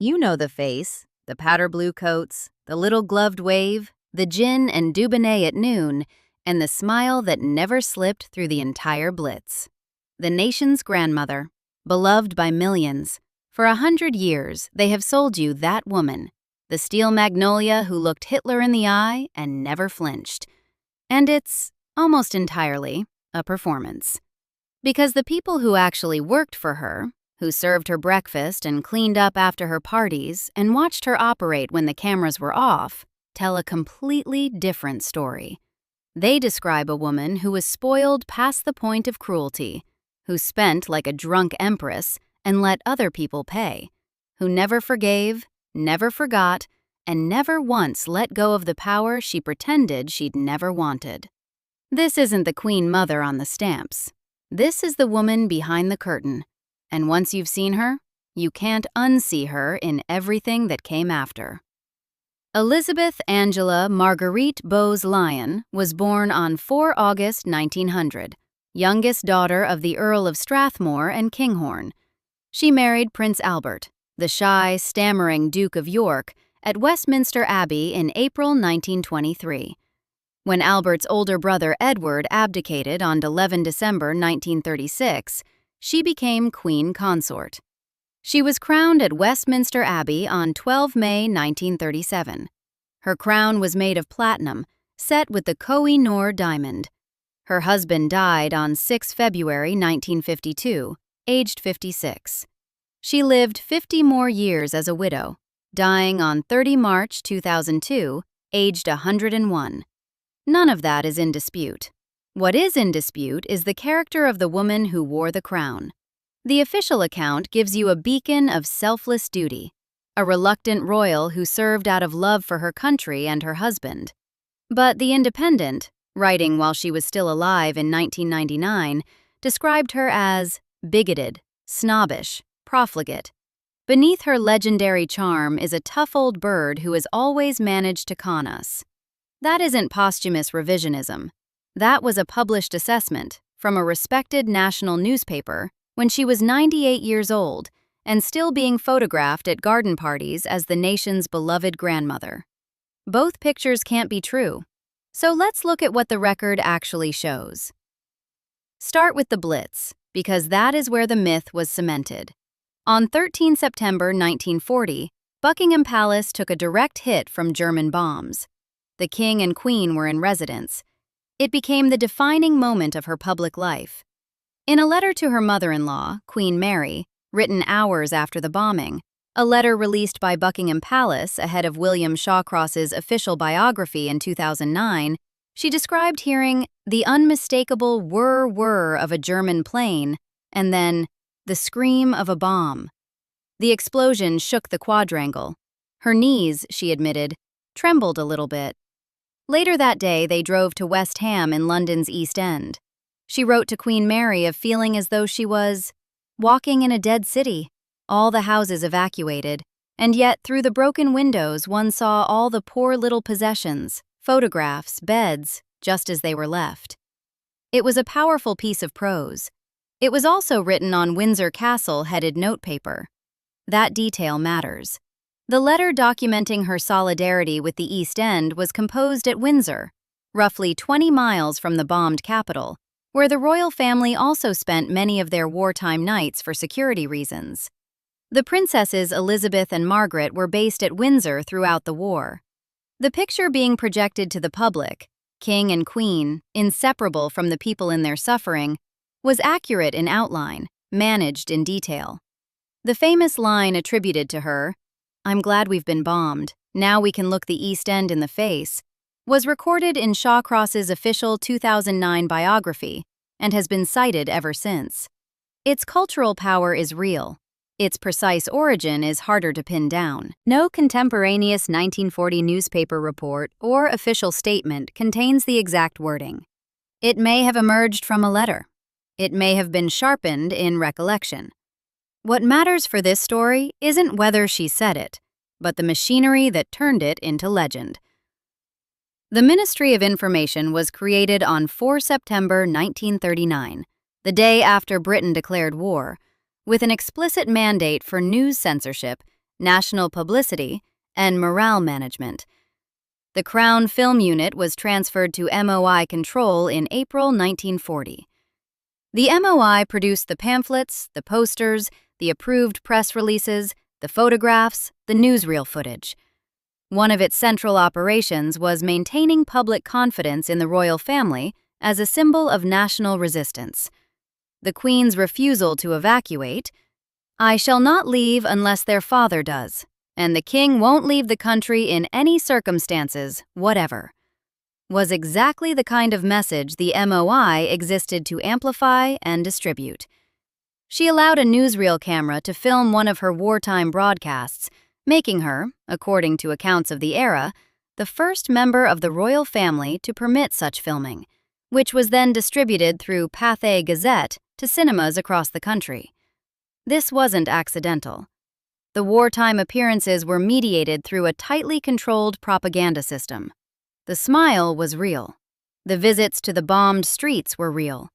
You know the face, the powder blue coats, the little gloved wave, the gin and Dubonnet at noon, and the smile that never slipped through the entire Blitz. The nation's grandmother, beloved by millions. For 100 years, they have sold you that woman, the steel magnolia who looked Hitler in the eye and never flinched. And it's, almost entirely, a performance. Because the people who actually worked for her, who served her breakfast and cleaned up after her parties and watched her operate when the cameras were off, tell a completely different story. They describe a woman who was spoiled past the point of cruelty, who spent like a drunk empress and let other people pay, who never forgave, never forgot, and never once let go of the power she pretended she'd never wanted. This isn't the Queen Mother on the stamps. This is the woman behind the curtain. And once you've seen her, you can't unsee her in everything that came after. Elizabeth Angela Marguerite Bowes-Lyon was born on 4 August 1900, youngest daughter of the Earl of Strathmore and Kinghorne. She married Prince Albert, the shy, stammering Duke of York, at Westminster Abbey in April 1923. When Albert's older brother Edward abdicated on 11 December 1936, she became Queen Consort. She was crowned at Westminster Abbey on 12 May 1937. Her crown was made of platinum, set with the Koh-i-Noor diamond. Her husband died on 6 February 1952, aged 56. She lived 50 more years as a widow, dying on 30 March 2002, aged 101. None of that is in dispute. What is in dispute is the character of the woman who wore the crown. The official account gives you a beacon of selfless duty, a reluctant royal who served out of love for her country and her husband. But The Independent, writing while she was still alive in 1999, described her as bigoted, snobbish, profligate. Beneath her legendary charm is a tough old bird who has always managed to con us. That isn't posthumous revisionism. That was a published assessment from a respected national newspaper when she was 98 years old and still being photographed at garden parties as the nation's beloved grandmother. Both pictures can't be true, so let's look at what the record actually shows. Start with the Blitz, because that is where the myth was cemented. On 13 September 1940, Buckingham Palace took a direct hit from German bombs. The king and queen were in residence. It became the defining moment of her public life. In a letter to her mother-in-law, Queen Mary, written hours after the bombing, a letter released by Buckingham Palace ahead of William Shawcross's official biography in 2009, she described hearing the unmistakable whir-whir of a German plane and then the scream of a bomb. The explosion shook the quadrangle. Her knees, she admitted, trembled a little bit. Later that day, they drove to West Ham in London's East End. She wrote to Queen Mary of feeling as though she was walking in a dead city, all the houses evacuated, and yet through the broken windows one saw all the poor little possessions, photographs, beds, just as they were left. It was a powerful piece of prose. It was also written on Windsor Castle-headed notepaper. That detail matters. The letter documenting her solidarity with the East End was composed at Windsor, roughly 20 miles from the bombed capital, where the royal family also spent many of their wartime nights for security reasons. The princesses Elizabeth and Margaret were based at Windsor throughout the war. The picture being projected to the public, king and queen, inseparable from the people in their suffering, was accurate in outline, managed in detail. The famous line attributed to her, "I'm glad we've been bombed, now we can look the East End in the face," was recorded in Shawcross's official 2009 biography and has been cited ever since. Its cultural power is real. Its precise origin is harder to pin down. No contemporaneous 1940 newspaper report or official statement contains the exact wording. It may have emerged from a letter. It may have been sharpened in recollection. What matters for this story isn't whether she said it, but the machinery that turned it into legend. The Ministry of Information was created on 4 September 1939, the day after Britain declared war, with an explicit mandate for news censorship national publicity, and morale management. The Crown Film Unit was transferred to MOI control in April 1940. The MOI produced the pamphlets, the posters, the approved press releases, the photographs, the newsreel footage. One of its central operations was maintaining public confidence in the royal family as a symbol of national resistance. The Queen's refusal to evacuate, "I shall not leave unless their father does, and the King won't leave the country in any circumstances, whatever," was exactly the kind of message the MOI existed to amplify and distribute. She allowed a newsreel camera to film one of her wartime broadcasts, making her, according to accounts of the era, the first member of the royal family to permit such filming, which was then distributed through Pathé Gazette to cinemas across the country. This wasn't accidental. The wartime appearances were mediated through a tightly controlled propaganda system. The smile was real. The visits to the bombed streets were real.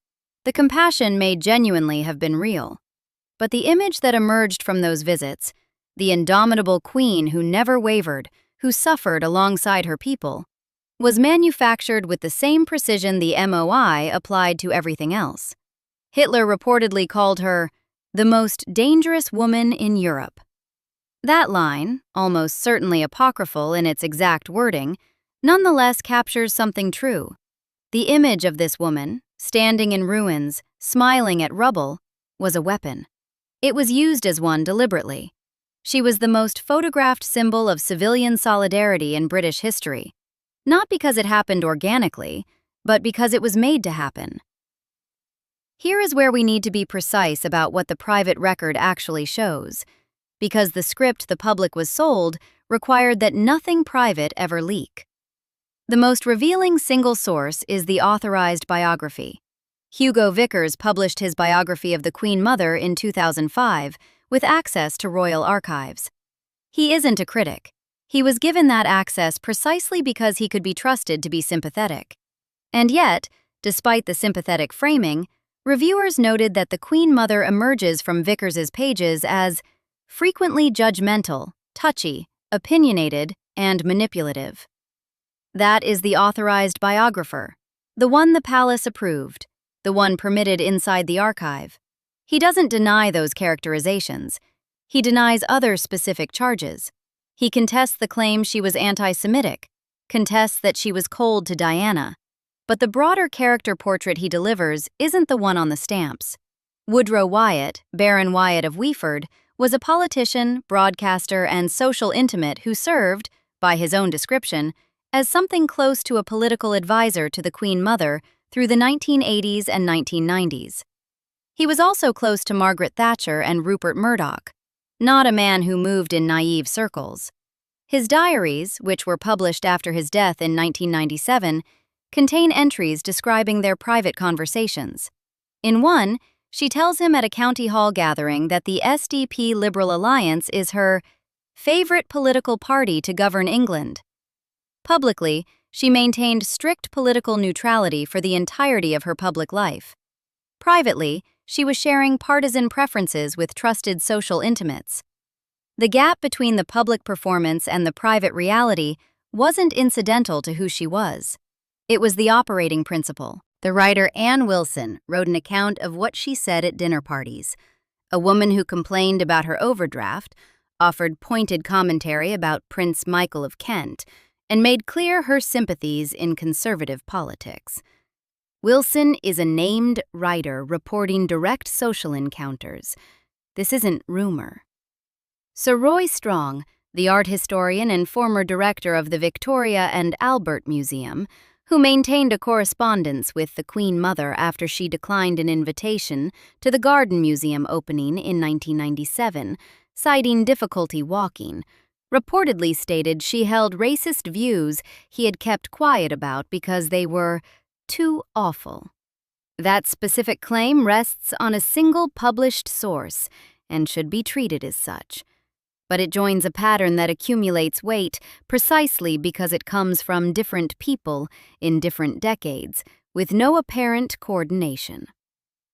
The compassion may genuinely have been real. But the image that emerged from those visits, the indomitable queen who never wavered, who suffered alongside her people, was manufactured with the same precision the MOI applied to everything else. Hitler reportedly called her the most dangerous woman in Europe. That line, almost certainly apocryphal in its exact wording, nonetheless captures something true. The image of this woman, standing in ruins, smiling at rubble, was a weapon. It was used as one deliberately. She was the most photographed symbol of civilian solidarity in British history, not because it happened organically, but because it was made to happen. Here is where we need to be precise about what the private record actually shows, because the script the public was sold required that nothing private ever leak. The most revealing single source is the authorized biography. Hugo Vickers published his biography of the Queen Mother in 2005 with access to royal archives. He isn't a critic. He was given that access precisely because he could be trusted to be sympathetic. And yet, despite the sympathetic framing, reviewers noted that the Queen Mother emerges from Vickers's pages as frequently judgmental, touchy, opinionated, and manipulative. That is the authorized biographer, the one the palace approved, the one permitted inside the archive. He doesn't deny those characterizations. He denies other specific charges. He contests the claim she was anti-Semitic, contests that she was cold to Diana. But the broader character portrait he delivers isn't the one on the stamps. Woodrow Wyatt, Baron Wyatt of Weeford, was a politician, broadcaster, and social intimate who served, by his own description, as something close to a political advisor to the Queen Mother through the 1980s and 1990s. He was also close to Margaret Thatcher and Rupert Murdoch, not a man who moved in naive circles. His diaries, which were published after his death in 1997, contain entries describing their private conversations. In one, she tells him at a county hall gathering that the SDP Liberal Alliance is her favorite political party to govern England. Publicly, she maintained strict political neutrality for the entirety of her public life. Privately, she was sharing partisan preferences with trusted social intimates. The gap between the public performance and the private reality wasn't incidental to who she was. It was the operating principle. The writer Anne Wilson wrote an account of what she said at dinner parties. A woman who complained about her overdraft, offered pointed commentary about Prince Michael of Kent, and made clear her sympathies in conservative politics. Wilson is a named writer reporting direct social encounters. This isn't rumor. Sir Roy Strong, the art historian and former director of the Victoria and Albert Museum, who maintained a correspondence with the Queen Mother after she declined an invitation to the Garden Museum opening in 1997, citing difficulty walking, reportedly stated she held racist views he had kept quiet about because they were too awful. That specific claim rests on a single published source and should be treated as such. But it joins a pattern that accumulates weight precisely because it comes from different people in different decades, with no apparent coordination.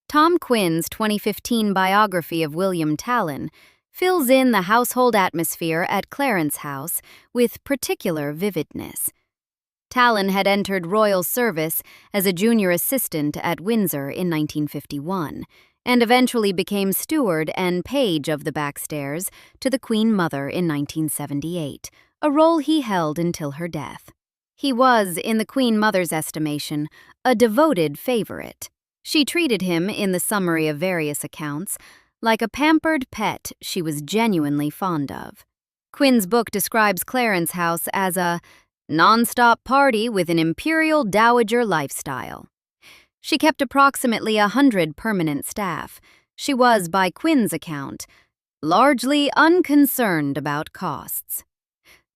Tom Quinn's 2015 biography of William Tallon fills in the household atmosphere at Clarence House with particular vividness. Talon had entered royal service as a junior assistant at Windsor in 1951, and eventually became steward and page of the backstairs to the Queen Mother in 1978, a role he held until her death. He was, in the Queen Mother's estimation, a devoted favorite. She treated him, in the summary of various accounts, like a pampered pet she was genuinely fond of. Quinn's book describes Clarence House as a non-stop party with an imperial dowager lifestyle. She kept approximately 100 permanent staff. She was, by Quinn's account, largely unconcerned about costs.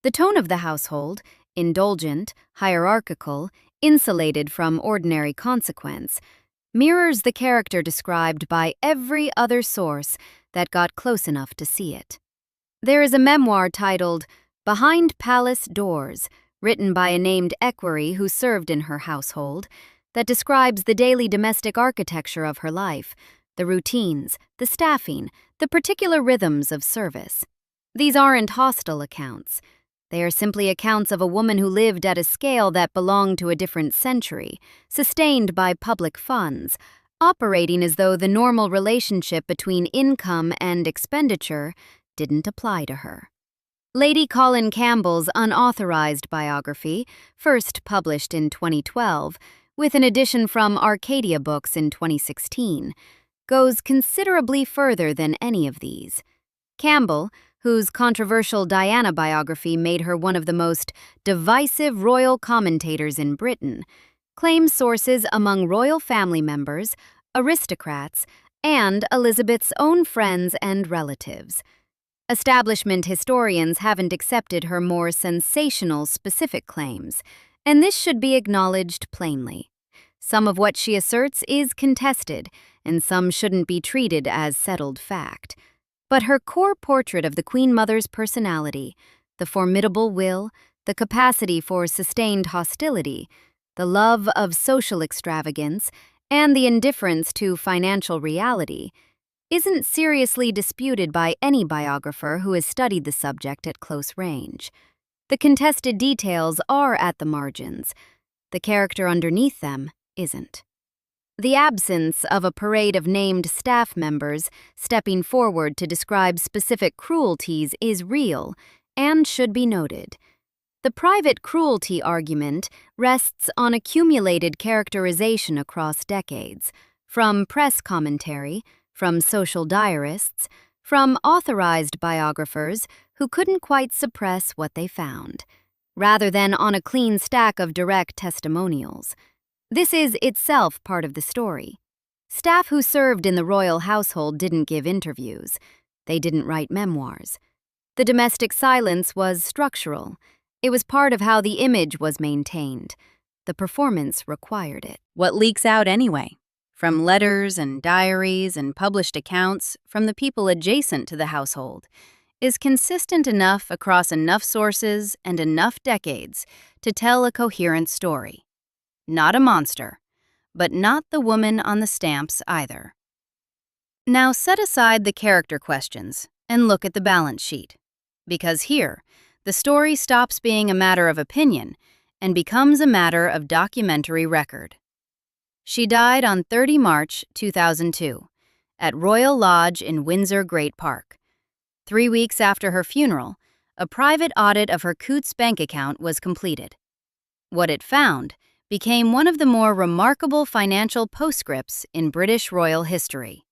The tone of the household, indulgent, hierarchical, insulated from ordinary consequence, mirrors the character described by every other source that got close enough to see it. There is a memoir titled Behind Palace Doors, written by a named equerry who served in her household, that describes the daily domestic architecture of her life, the routines, the staffing, the particular rhythms of service. These aren't hostile accounts. They are simply accounts of a woman who lived at a scale that belonged to a different century, sustained by public funds, operating as though the normal relationship between income and expenditure didn't apply to her. Lady Colin Campbell's unauthorized biography, first published in 2012, with an edition from Arcadia Books in 2016, goes considerably further than any of these. Campbell, whose controversial Diana biography made her one of the most divisive royal commentators in Britain, claims sources among royal family members, aristocrats, and Elizabeth's own friends and relatives. Establishment historians haven't accepted her more sensational specific claims, and this should be acknowledged plainly. Some of what she asserts is contested, and some shouldn't be treated as settled fact. But her core portrait of the Queen Mother's personality, the formidable will, the capacity for sustained hostility, the love of social extravagance, and the indifference to financial reality, isn't seriously disputed by any biographer who has studied the subject at close range. The contested details are at the margins. The character underneath them isn't. The absence of a parade of named staff members stepping forward to describe specific cruelties is real and should be noted. The private cruelty argument rests on accumulated characterization across decades, from press commentary, from social diarists, from authorized biographers who couldn't quite suppress what they found, rather than on a clean stack of direct testimonials. This is itself part of the story. Staff who served in the royal household didn't give interviews. They didn't write memoirs. The domestic silence was structural. It was part of how the image was maintained. The performance required it. What leaks out anyway? From letters and diaries and published accounts from the people adjacent to the household is consistent enough across enough sources and enough decades to tell a coherent story. Not a monster, but not the woman on the stamps either. Now set aside the character questions and look at the balance sheet, because here, the story stops being a matter of opinion and becomes a matter of documentary record. She died on 30 March 2002 at Royal Lodge in Windsor Great Park. 3 weeks after her funeral, a private audit of her Coutts bank account was completed. What it found became one of the more remarkable financial postscripts in British royal history.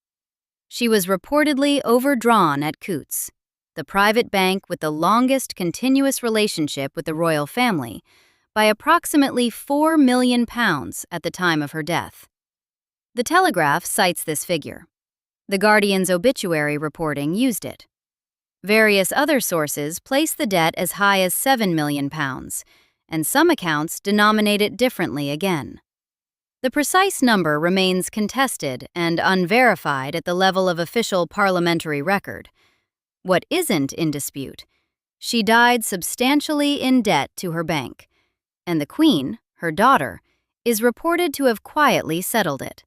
She was reportedly overdrawn at Coutts, the private bank with the longest continuous relationship with the royal family, by approximately £4 million at the time of her death. The Telegraph cites this figure. The Guardian's obituary reporting used it. Various other sources place the debt as high as £7 million, and some accounts denominate it differently again. The precise number remains contested and unverified at the level of official parliamentary record. What isn't in dispute, she died substantially in debt to her bank, and the Queen, her daughter, is reported to have quietly settled it.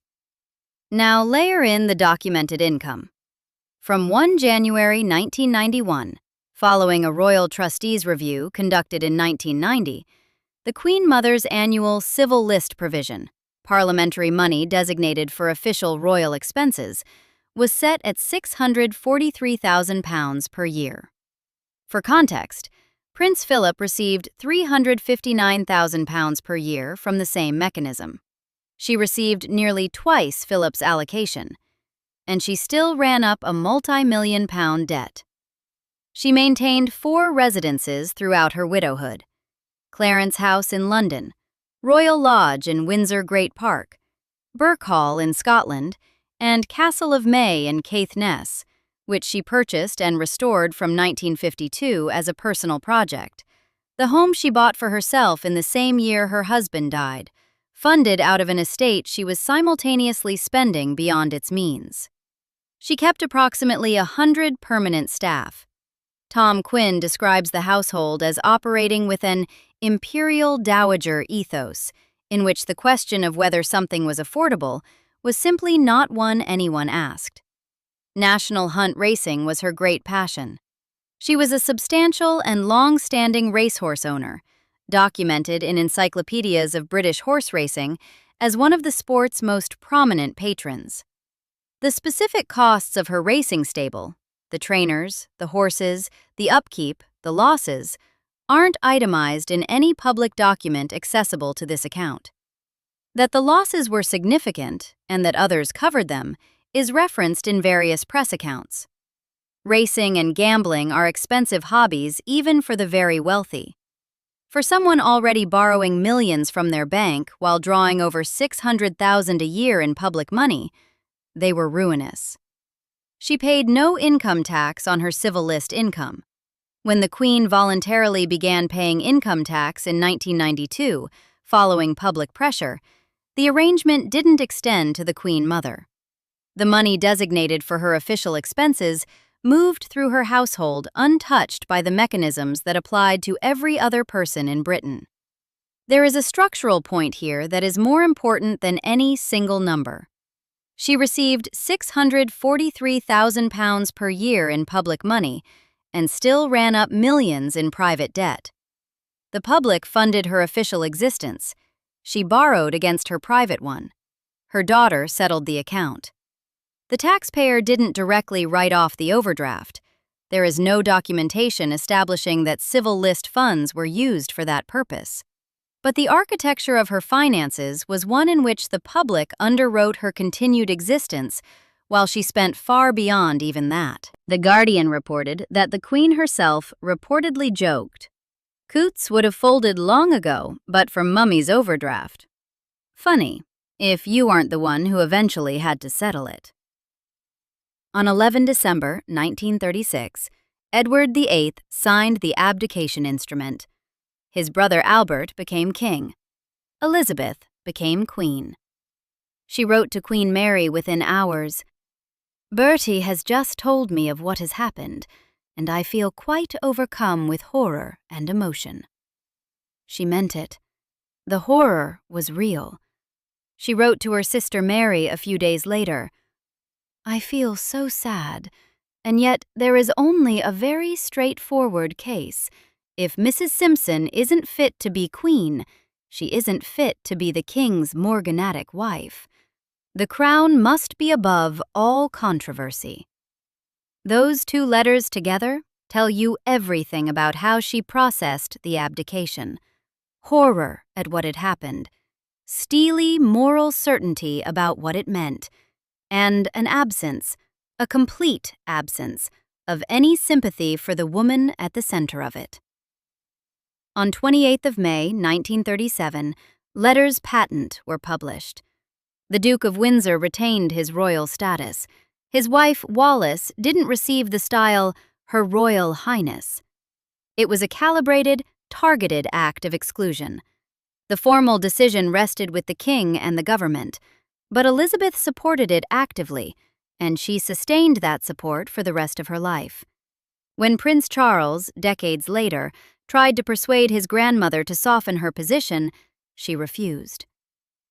Now layer in the documented income. From 1 January 1991, following a royal trustees review conducted in 1990, the Queen Mother's annual civil list provision, parliamentary money designated for official royal expenses, was set at £643,000 per year. For context, Prince Philip received £359,000 per year from the same mechanism. She received nearly twice Philip's allocation, and she still ran up a multi-million-pound debt. She maintained 4 residences throughout her widowhood: Clarence House in London, Royal Lodge in Windsor Great Park, Birk Hall in Scotland, and Castle of May in Caithness, which she purchased and restored from 1952 as a personal project. The home she bought for herself in the same year her husband died, funded out of an estate she was simultaneously spending beyond its means. She kept approximately 100 permanent staff. Tom Quinn describes the household as operating with an imperial dowager ethos, in which the question of whether something was affordable was simply not one anyone asked. National hunt racing was her great passion. She was a substantial and long-standing racehorse owner, documented in encyclopedias of British horse racing as one of the sport's most prominent patrons. The specific costs of her racing stable, the trainers, the horses, the upkeep, the losses, aren't itemized in any public document accessible to this account. That the losses were significant and that others covered them is referenced in various press accounts. Racing and gambling are expensive hobbies even for the very wealthy. For someone already borrowing millions from their bank while drawing over $600,000 a year in public money, they were ruinous. She paid no income tax on her civil list income. When the Queen voluntarily began paying income tax in 1992, following public pressure, the arrangement didn't extend to the Queen Mother. The money designated for her official expenses moved through her household untouched by the mechanisms that applied to every other person in Britain. There is a structural point here that is more important than any single number. She received £643,000 per year in public money and still ran up millions in private debt. The public funded her official existence. She borrowed against her private one. Her daughter settled the account. The taxpayer didn't directly write off the overdraft. There is no documentation establishing that civil list funds were used for that purpose. But the architecture of her finances was one in which the public underwrote her continued existence, while she spent far beyond even that. The Guardian reported that the Queen herself reportedly joked, "Coots would have folded long ago, but for Mummy's overdraft. Funny, if you aren't the one who eventually had to settle it." On 11 December 1936, Edward VIII signed the abdication instrument. His brother Albert became king. Elizabeth became queen. She wrote to Queen Mary within hours, "Bertie has just told me of what has happened, and I feel quite overcome with horror and emotion." She meant it. The horror was real. She wrote to her sister Mary a few days later, "I feel so sad, and yet there is only a very straightforward case. If Mrs. Simpson isn't fit to be queen, she isn't fit to be the king's morganatic wife. The crown must be above all controversy." Those 2 letters together tell you everything about how she processed the abdication. Horror at what had happened, steely moral certainty about what it meant, and an absence, a complete absence, of any sympathy for the woman at the center of it. On 28th of May, 1937, letters patent were published. The Duke of Windsor retained his royal status. His wife, Wallis, didn't receive the style Her Royal Highness. It was a calibrated, targeted act of exclusion. The formal decision rested with the king and the government, but Elizabeth supported it actively, and she sustained that support for the rest of her life. When Prince Charles, decades later, tried to persuade his grandmother to soften her position, she refused.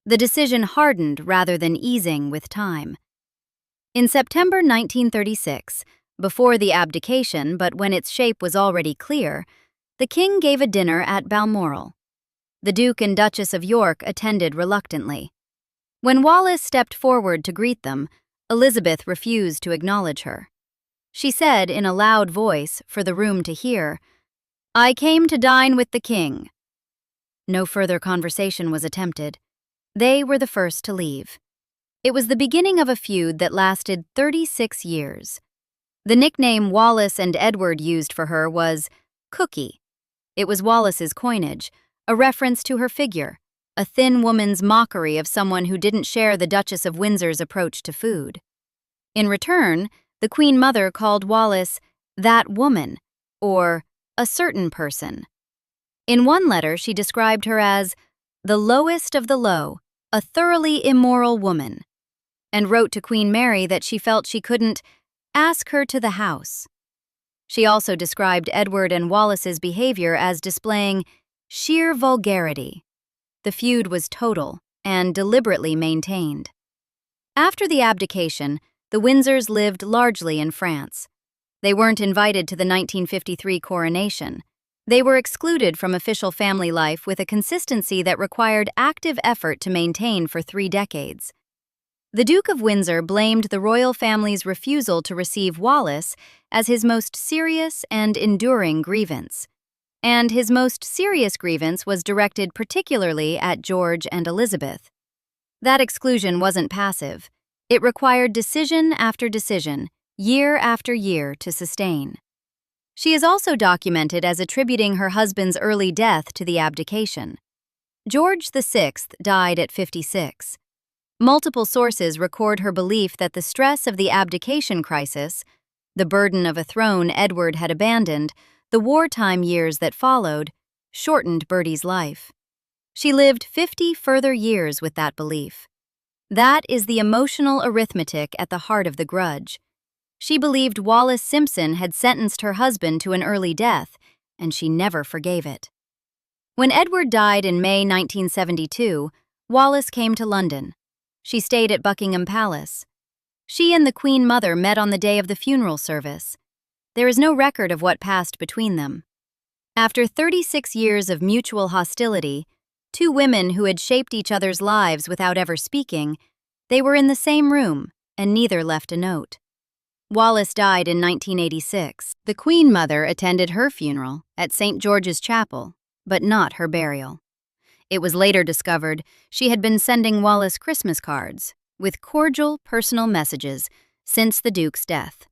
The decision hardened rather than easing with time. In September 1936, before the abdication but when its shape was already clear, the king gave a dinner at Balmoral. The Duke and Duchess of York attended reluctantly. When Wallis stepped forward to greet them, Elizabeth refused to acknowledge her. She said in a loud voice for the room to hear, "I came to dine with the king." No further conversation was attempted. They were the first to leave. It was the beginning of a feud that lasted 36 years. The nickname Wallis and Edward used for her was Cookie. It was Wallis's coinage, a reference to her figure, a thin woman's mockery of someone who didn't share the Duchess of Windsor's approach to food. In return, the Queen Mother called Wallis "that woman," or "a certain person." In one letter, she described her as "the lowest of the low, a thoroughly immoral woman," and wrote to Queen Mary that she felt she couldn't "ask her to the house." She also described Edward and Wallis's behavior as displaying sheer vulgarity. The feud was total and deliberately maintained. After the abdication, the Windsors lived largely in France. They weren't invited to the 1953 coronation. They were excluded from official family life with a consistency that required active effort to maintain for 3 decades. The Duke of Windsor blamed the royal family's refusal to receive Wallis as his most serious and enduring grievance. And his most serious grievance was directed particularly at George and Elizabeth. That exclusion wasn't passive. It required decision after decision, year after year, to sustain. She is also documented as attributing her husband's early death to the abdication. George VI died at 56. Multiple sources record her belief that the stress of the abdication crisis, the burden of a throne Edward had abandoned, the wartime years that followed, shortened Bertie's life. She lived 50 further years with that belief. That is the emotional arithmetic at the heart of the grudge. She believed Wallis Simpson had sentenced her husband to an early death, and she never forgave it. When Edward died in May 1972, Wallis came to London. She stayed at Buckingham Palace. She and the Queen Mother met on the day of the funeral service. There is no record of what passed between them. After 36 years of mutual hostility, 2 women who had shaped each other's lives without ever speaking, they were in the same room, and neither left a note. Wallis died in 1986. The Queen Mother attended her funeral at St. George's Chapel, but not her burial. It was later discovered she had been sending Wallis Christmas cards with cordial personal messages since the Duke's death.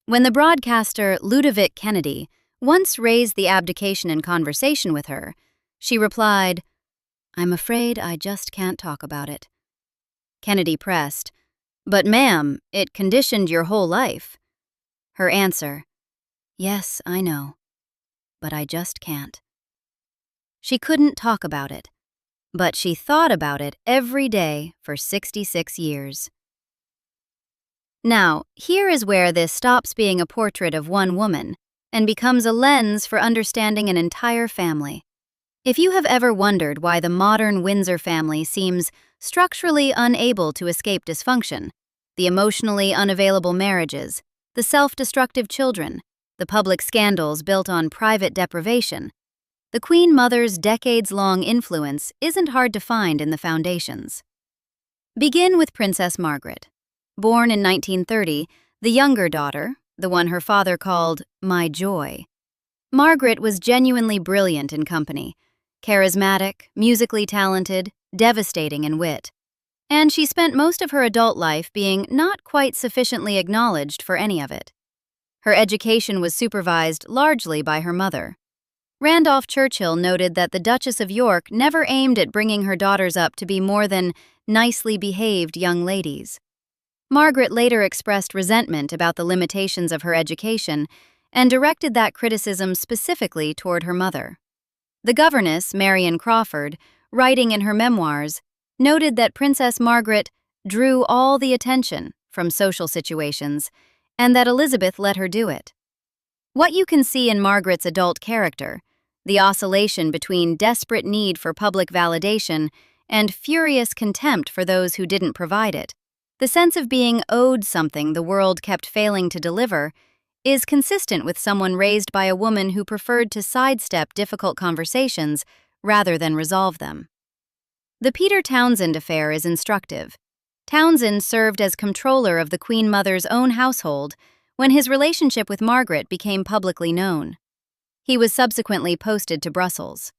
When the broadcaster Ludovic Kennedy once raised the abdication in conversation with her, she replied, "I'm afraid I just can't talk about it." Kennedy pressed, "But ma'am, it conditioned your whole life." Her answer, "Yes, I know, but I just can't." She couldn't talk about it, but she thought about it every day for 66 years. Now, here is where this stops being a portrait of one woman and becomes a lens for understanding an entire family. If you have ever wondered why the modern Windsor family seems structurally unable to escape dysfunction, the emotionally unavailable marriages, the self-destructive children, the public scandals built on private deprivation, the Queen Mother's decades-long influence isn't hard to find in the foundations. Begin with Princess Margaret. Born in 1930, the younger daughter, the one her father called "my joy." Margaret was genuinely brilliant in company, charismatic, musically talented, devastating in wit. And she spent most of her adult life being not quite sufficiently acknowledged for any of it. Her education was supervised largely by her mother. Randolph Churchill noted that the Duchess of York never aimed at bringing her daughters up to be more than nicely behaved young ladies. Margaret later expressed resentment about the limitations of her education and directed that criticism specifically toward her mother. The governess, Marion Crawford, writing in her memoirs, noted that Princess Margaret drew all the attention from social situations and that Elizabeth let her do it. What you can see in Margaret's adult character, the oscillation between desperate need for public validation and furious contempt for those who didn't provide it, The sense of being owed something the world kept failing to deliver is consistent with someone raised by a woman who preferred to sidestep difficult conversations rather than resolve them. The Peter Townsend affair is instructive. Townsend served as comptroller of the Queen Mother's own household when his relationship with Margaret became publicly known. He was subsequently posted to Brussels.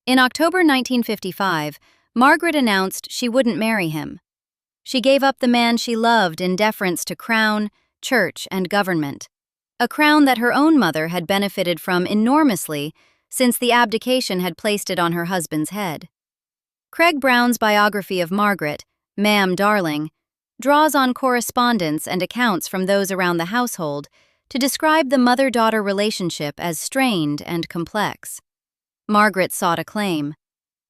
In October 1955, Margaret announced she wouldn't marry him. She gave up the man she loved in deference to crown, church, and government, a crown that her own mother had benefited from enormously since the abdication had placed it on her husband's head. Craig Brown's biography of Margaret, Ma'am Darling, draws on correspondence and accounts from those around the household to describe the mother-daughter relationship as strained and complex. Margaret sought acclaim.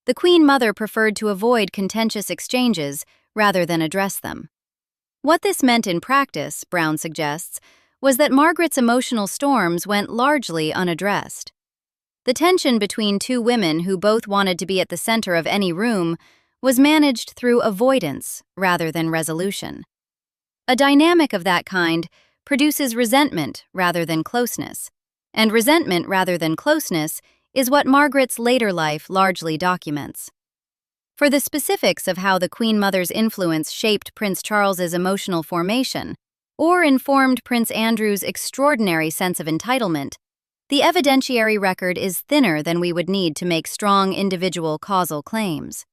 The Queen Mother preferred to avoid contentious exchanges rather than address them. What this meant in practice, Brown suggests, was that Margaret's emotional storms went largely unaddressed. The tension between two women who both wanted to be at the center of any room was managed through avoidance rather than resolution. A dynamic of that kind produces resentment rather than closeness, and resentment rather than closeness is what Margaret's later life largely documents. For the specifics of how the Queen Mother's influence shaped Prince Charles's emotional formation, or informed Prince Andrew's extraordinary sense of entitlement, the evidentiary record is thinner than we would need to make strong individual causal claims.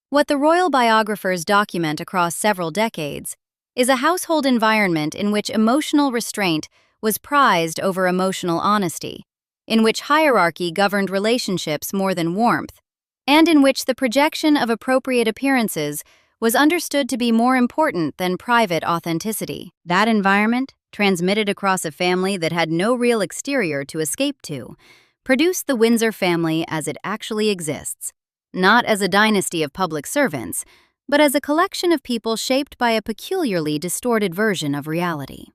What the royal biographers document across several decades is a household environment in which emotional restraint was prized over emotional honesty, in which hierarchy governed relationships more than warmth, and in which the projection of appropriate appearances was understood to be more important than private authenticity. That environment, transmitted across a family that had no real exterior to escape to, produced the Windsor family as it actually exists, not as a dynasty of public servants, but as a collection of people shaped by a peculiarly distorted version of reality.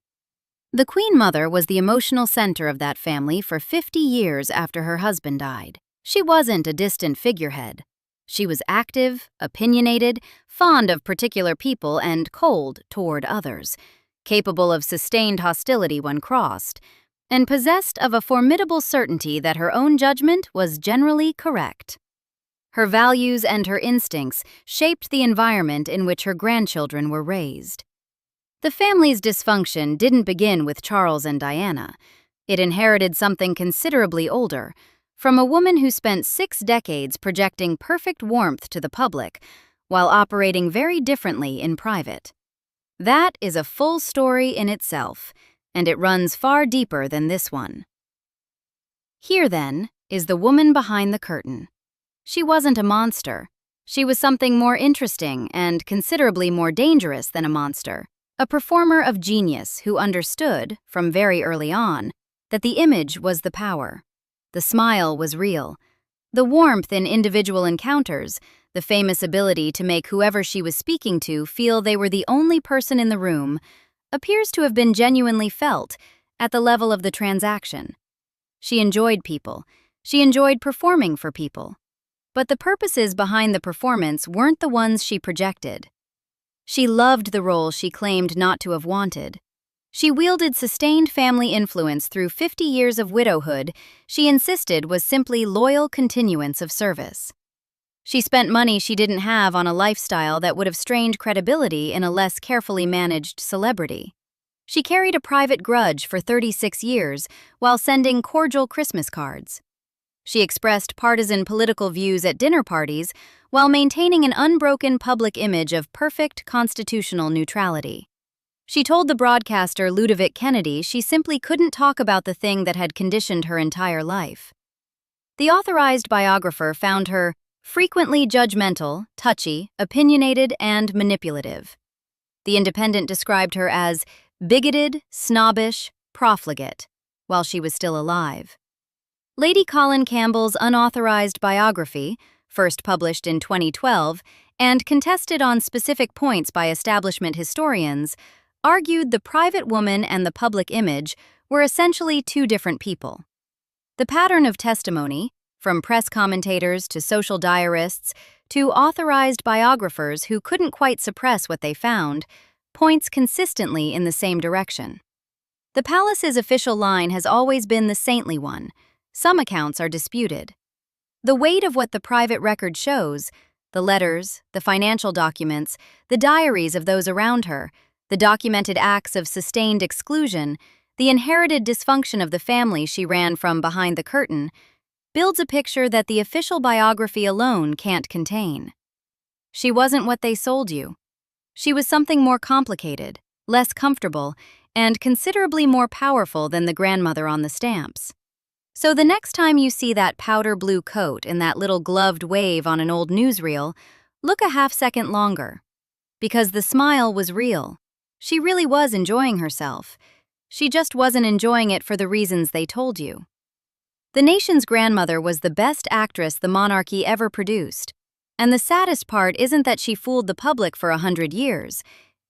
The Queen Mother was the emotional center of that family for 50 years after her husband died. She wasn't a distant figurehead. She was active, opinionated, fond of particular people, and cold toward others, capable of sustained hostility when crossed, and possessed of a formidable certainty that her own judgment was generally correct. Her values and her instincts shaped the environment in which her grandchildren were raised. The family's dysfunction didn't begin with Charles and Diana. It inherited something considerably older, from a woman who spent 6 decades projecting perfect warmth to the public, while operating very differently in private. That is a full story in itself, and it runs far deeper than this one. Here, then, is the woman behind the curtain. She wasn't a monster. She was something more interesting and considerably more dangerous than a monster, a performer of genius who understood, from very early on, that the image was the power. The smile was real. The warmth in individual encounters, the famous ability to make whoever she was speaking to feel they were the only person in the room, appears to have been genuinely felt at the level of the transaction. She enjoyed people. She enjoyed performing for people. But the purposes behind the performance weren't the ones she projected. She loved the role she claimed not to have wanted. She wielded sustained family influence through 50 years of widowhood she insisted was simply loyal continuance of service. She spent money she didn't have on a lifestyle that would have strained credibility in a less carefully managed celebrity. She carried a private grudge for 36 years while sending cordial Christmas cards. She expressed partisan political views at dinner parties while maintaining an unbroken public image of perfect constitutional neutrality. She told the broadcaster Ludovic Kennedy she simply couldn't talk about the thing that had conditioned her entire life. The authorized biographer found her frequently judgmental, touchy, opinionated, and manipulative. The Independent described her as bigoted, snobbish, profligate, while she was still alive. Lady Colin Campbell's unauthorized biography, first published in 2012 and contested on specific points by establishment historians, argued the private woman and the public image were essentially two different people. The pattern of testimony, from press commentators to social diarists to authorized biographers who couldn't quite suppress what they found, points consistently in the same direction. The palace's official line has always been the saintly one. Some accounts are disputed. The weight of what the private record shows, the letters, the financial documents, the diaries of those around her, the documented acts of sustained exclusion, the inherited dysfunction of the family she ran from behind the curtain, builds a picture that the official biography alone can't contain. She wasn't what they sold you. She was something more complicated, less comfortable, and considerably more powerful than the grandmother on the stamps. So the next time you see that powder blue coat and that little gloved wave on an old newsreel, look a half-second longer. Because the smile was real. She really was enjoying herself. She just wasn't enjoying it for the reasons they told you. The nation's grandmother was the best actress the monarchy ever produced. And the saddest part isn't that she fooled the public for 100 years.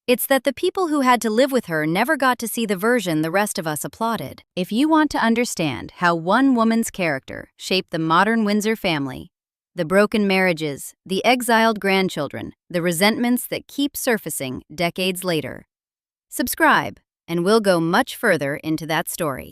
It's that the people who had to live with her never got to see the version the rest of us applauded. If you want to understand how one woman's character shaped the modern Windsor family, the broken marriages, the exiled grandchildren, the resentments that keep surfacing decades later, subscribe, and we'll go much further into that story.